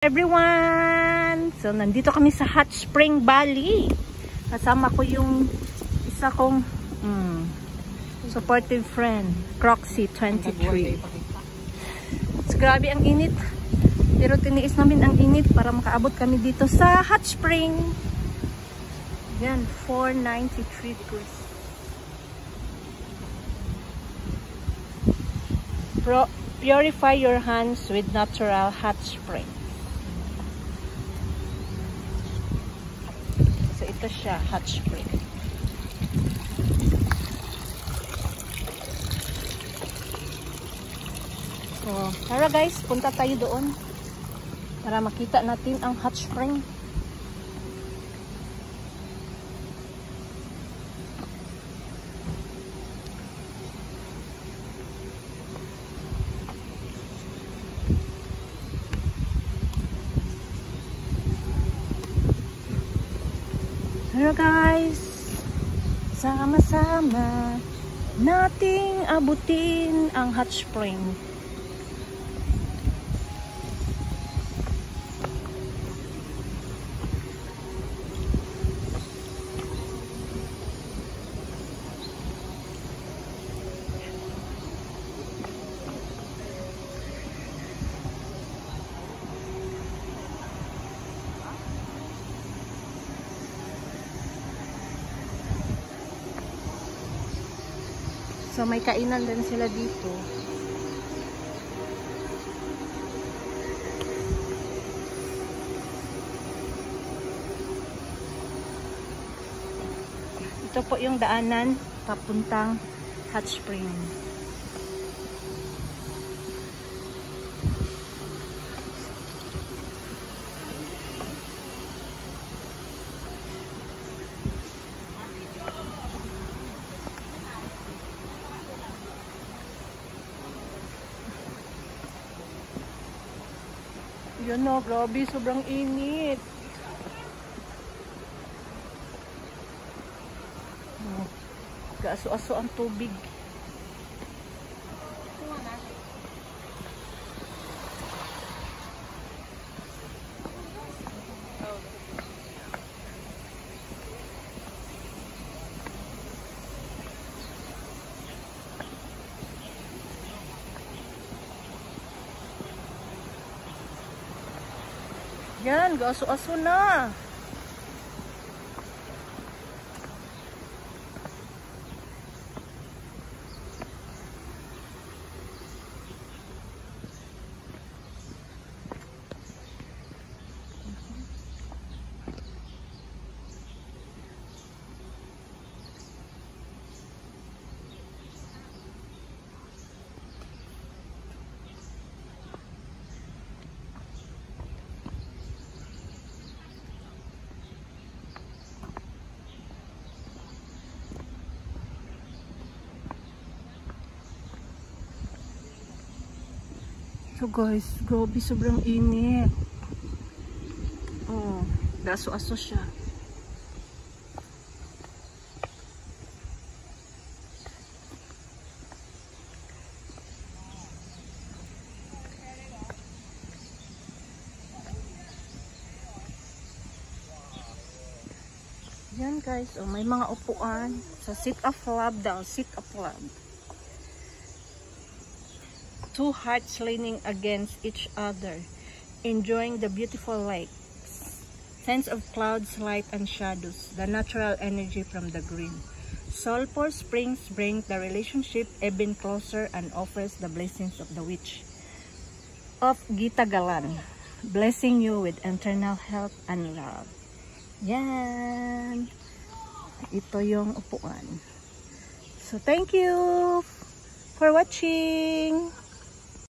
Everyone! So, nandito kami sa Hot Spring Valley. Kasama ko yung isa kong supportive friend, Croxy 23. So, grabe ang init. Pero tiniis namin ang init para makaabot kami dito sa Hot Spring. Yan, 493 degrees. Purify your hands with natural hot spring. So, ito siya, hot spring. So, tara guys, punta tayo doon para makita natin ang hot spring. Hello guys, sama-sama nating abutin ang hot spring. So may kainan din sila dito. Ito po yung daanan papuntang hot spring. Yan o, grabe, sobrang init. Oh, gaaso-aso ang tubig. Yan, gaso-aso na. So guys, grabe, sobrang init. Oh, gaso-aso siya. Yan guys, oh, may mga upuan sa sit-up lab daw, sit-up lab. Two hearts leaning against each other, enjoying the beautiful lakes, sense of clouds, light and shadows, the natural energy from the green. Sulphur springs bring the relationship even closer and offers the blessings of the witch of Gitagalan, blessing you with eternal health and love. Yan. Ito yung upuan. So thank you for watching.